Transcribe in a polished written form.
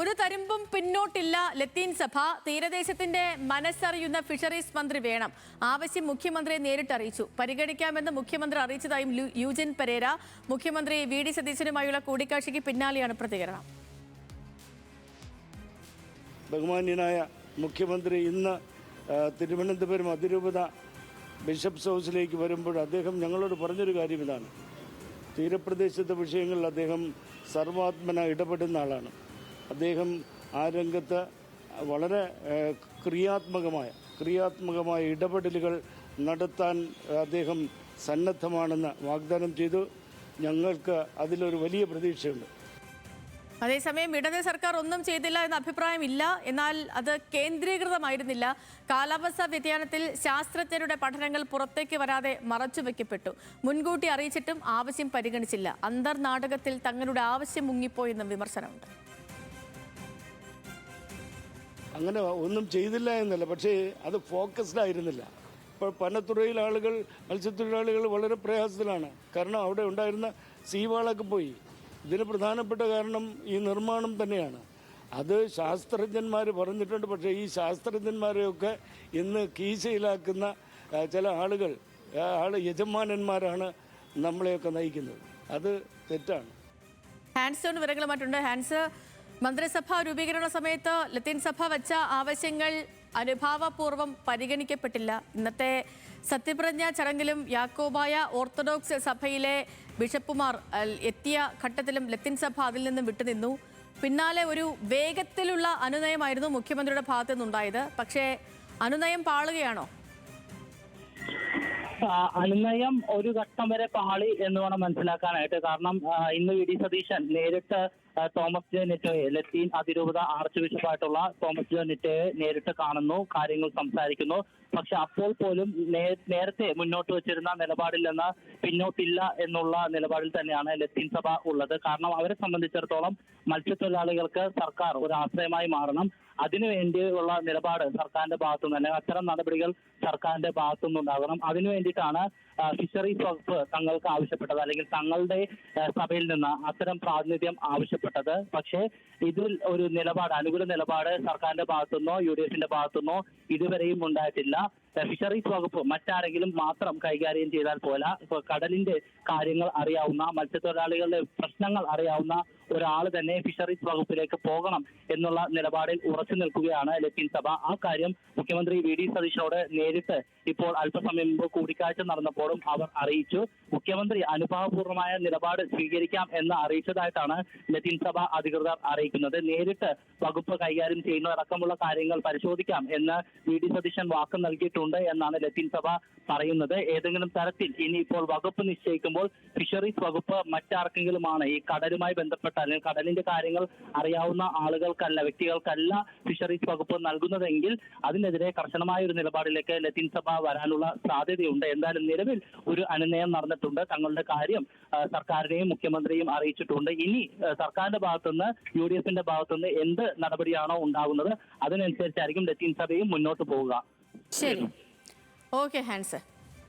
ഒരു തരുമ്പും പിന്നോട്ടില്ല ലത്തീൻ സഭ. തീരദേശത്തിന്റെ മനസ്സറിയുന്ന ഫിഷറീസ് മന്ത്രി വേണം. ആവശ്യം മുഖ്യമന്ത്രിയെ നേരിട്ട് അറിയിച്ചു. പരിഗണിക്കാമെന്ന് മുഖ്യമന്ത്രി അറിയിച്ചതായും യൂജിൻ പെരേര. മുഖ്യമന്ത്രി വി ഡി സതീശനുമായുള്ള കൂടിക്കാഴ്ചയ്ക്ക് പിന്നാലെയാണ് പ്രതികരണം. ബഹുമാന്യനായ മുഖ്യമന്ത്രി ഇന്ന് തിരുവനന്തപുരം അതിരൂപത ബിഷപ്സ് ഹൗസിലേക്ക് വരുമ്പോൾ അദ്ദേഹം ഞങ്ങളോട് പറഞ്ഞൊരു കാര്യം ഇതാണ്. തീരപ്രദേശത്തെ വിഷയങ്ങളിൽ അദ്ദേഹം സർവാത്മന ഇടപെടുന്ന ആളാണ്. അദ്ദേഹം ആ രംഗത്ത് വളരെ ക്രിയാത്മകമായ ഇടപെടലുകൾ നടത്താൻ അദ്ദേഹം സന്നദ്ധമാണെന്ന് വാഗ്ദാനം ചെയ്തു. ഞങ്ങൾക്ക് അതിലൊരു വലിയ പ്രതീക്ഷയുണ്ട്. അതേസമയം ഇടത് സർക്കാർ ഒന്നും ചെയ്തില്ല എന്ന അഭിപ്രായമില്ല. എന്നാൽ അത് കേന്ദ്രീകൃതമായിരുന്നില്ല. കാലാവസ്ഥാ വ്യതിയാനത്തിൽ ശാസ്ത്രജ്ഞരുടെ പഠനങ്ങൾ പുറത്തേക്ക് വരാതെ മറച്ചുവെക്കപ്പെട്ടു. മുൻകൂട്ടി അറിയിച്ചിട്ടും ആവശ്യം പരിഗണിച്ചില്ല. അന്തർനാടകത്തിൽ തങ്ങളുടെ ആവശ്യം മുങ്ങിപ്പോയെന്നും വിമർശനമുണ്ട്. അങ്ങനെ ഒന്നും ചെയ്തില്ല എന്നല്ല, പക്ഷേ അത് ഫോക്കസ്ഡ് ആയിരുന്നില്ല. ഇപ്പോൾ പനത്തുറയിൽ മത്സ്യത്തൊഴിലാളികൾ വളരെ പ്രയാസത്തിലാണ്. കാരണം അവിടെ ഉണ്ടായിരുന്ന സീവാളൊക്കെ പോയി. ഇതിന് പ്രധാനപ്പെട്ട കാരണം ഈ നിർമ്മാണം തന്നെയാണ്. അത് ശാസ്ത്രജ്ഞന്മാർ പറഞ്ഞിട്ടുണ്ട്. പക്ഷേ ഈ ശാസ്ത്രജ്ഞന്മാരെയൊക്കെ ഇന്ന് കീശയിലാക്കുന്ന ചില യജമാനന്മാരാണ് നമ്മളെയൊക്കെ നയിക്കുന്നത്. അത് തെറ്റാണ്. ഹാൻസ് വിവരങ്ങളുമായിട്ടുണ്ട്. ഹാൻസ്, മന്ത്രിസഭാ രൂപീകരണ സമയത്ത് ലത്തീൻ സഭ വച്ച ആവശ്യങ്ങൾ അനുഭാവപൂർവ്വം പരിഗണിക്കപ്പെട്ടില്ല. ഇന്നത്തെ സത്യപ്രതിജ്ഞാ ചടങ്ങിലും യാക്കോബായ ഓർത്തഡോക്സ് സഭയിലെ ബിഷപ്പുമാർ എത്തിയ ഘട്ടത്തിലും ലത്തീൻ സഭ അതിൽ നിന്നും വിട്ടുനിന്നു. പിന്നാലെ ഒരു വേഗത്തിലുള്ള അനുനയമായിരുന്നു മുഖ്യമന്ത്രിയുടെ ഭാഗത്തു നിന്നുണ്ടായത്. പക്ഷേ അനുനയം പാളുകയാണോ? അനുനയം ഒരു ഘട്ടം വരെ പാളി എന്ന് വേണം മനസ്സിലാക്കാനായിട്ട്. കാരണം ഇന്ന് വി ഡി സതീശൻ നേരിട്ട് തോമസ് ജെ നെറ്റോയെ, ലത്തീൻ അതിരൂപത ആർച്ച് ബിഷപ്പായിട്ടുള്ള തോമസ് ജെ നെറ്റോയെ നേരിട്ട് കാണുന്നു, കാര്യങ്ങൾ സംസാരിക്കുന്നു. പക്ഷെ അപ്പോൾ പോലും നേരത്തെ മുന്നോട്ട് വെച്ചിരുന്ന നിലപാടിൽ നിന്ന് പിന്നോട്ടില്ല എന്നുള്ള നിലപാടിൽ തന്നെയാണ് ലത്തീൻ സഭ ഉള്ളത്. കാരണം അവരെ സംബന്ധിച്ചിടത്തോളം മത്സ്യത്തൊഴിലാളികൾക്ക് സർക്കാർ ഒരു ആശ്രയമായി മാറണം. അതിനുവേണ്ടിയുള്ള നിലപാട് സർക്കാരിന്റെ ഭാഗത്തുനിന്ന് തന്നെ അത്തരം നടപടികൾ സർക്കാരിന്റെ ഭാഗത്തുനിന്നുണ്ടാകണം. അതിനു വേണ്ടിയിട്ടാണ് ഫിഷറീസ് വകുപ്പ് തങ്ങൾക്ക് ആവശ്യപ്പെട്ടത്, അല്ലെങ്കിൽ തങ്ങളുടെ സഭയിൽ നിന്ന് അത്തരം പ്രാതിനിധ്യം ആവശ്യപ്പെട്ടത്. പക്ഷേ ഇതിൽ ഒരു അനുകൂല നിലപാട് സർക്കാരിന്റെ ഭാഗത്തുനിന്നോ യു ഡി എഫിന്റെ ഭാഗത്തുനിന്നോ ഇതുവരെയും ഉണ്ടായിട്ടില്ല. ഫിഷറീസ് വകുപ്പ് മറ്റാരെങ്കിലും മാത്രം കൈകാര്യം ചെയ്താൽ പോലെ കടലിന്റെ കാര്യങ്ങൾ അറിയാവുന്ന, മത്സ്യത്തൊഴിലാളികളുടെ പ്രശ്നങ്ങൾ അറിയാവുന്ന ഒരാൾ തന്നെ ഫിഷറീസ് വകുപ്പിലേക്ക് പോകണം എന്നുള്ള നിലപാടിൽ ഉറച്ചു നിൽക്കുകയാണ് ലത്തീൻ സഭ. ആ കാര്യം മുഖ്യമന്ത്രി വി ഡി സതീശനോട് നേരിട്ട് ഇപ്പോൾ അല്പസമയം മുമ്പ് കൂടിക്കാഴ്ച നടന്നപ്പോഴും അവർ അറിയിച്ചു. മുഖ്യമന്ത്രി അനുഭാവപൂർവമായ നിലപാട് സ്വീകരിക്കാം എന്ന് അറിയിച്ചതായിട്ടാണ് ലത്തീൻ സഭ അധികൃതർ അറിയിക്കുന്നത്. നേരിട്ട് വകുപ്പ് കൈകാര്യം ചെയ്യുന്നതടക്കമുള്ള കാര്യങ്ങൾ പരിശോധിക്കാം എന്ന് വി ഡി സതീശൻ വാക്ക് നൽകിയിട്ടുണ്ട് എന്നാണ് ലത്തീൻ സഭ പറയുന്നത്. ഏതെങ്കിലും തരത്തിൽ ഇനിയിപ്പോൾ വകുപ്പ് നിശ്ചയിക്കുമ്പോൾ ഫിഷറീസ് വകുപ്പ് മറ്റാർക്കെങ്കിലുമാണ് ഈ കടലുമായി ബന്ധപ്പെട്ട അല്ലെങ്കിൽ കടലിന്റെ കാര്യങ്ങൾ അറിയാവുന്ന ആളുകൾക്കല്ല, വ്യക്തികൾക്കല്ല ഫിഷറീസ് വകുപ്പ് നൽകുന്നതെങ്കിൽ അതിനെതിരെ കർശനമായ ഒരു നിലപാടിലേക്ക് ലത്തീൻ സഭ വരാനുള്ള സാധ്യതയുണ്ട്. എന്തായാലും നിലവിൽ ഒരു അനുനയം നടന്നിട്ടുണ്ട്. തങ്ങളുടെ കാര്യം സർക്കാരിനെയും മുഖ്യമന്ത്രിയും അറിയിച്ചിട്ടുണ്ട്. ഇനി സർക്കാരിന്റെ ഭാഗത്തുനിന്ന് യു ഡി എഫിന്റെ ഭാഗത്തുനിന്ന് എന്ത് നടപടിയാണോ ഉണ്ടാകുന്നത് അതിനനുസരിച്ചായിരിക്കും ലത്തീൻ സഭയും മുന്നോട്ട് പോവുക. ശരി, ഓക്കെ ഹാൻസ്.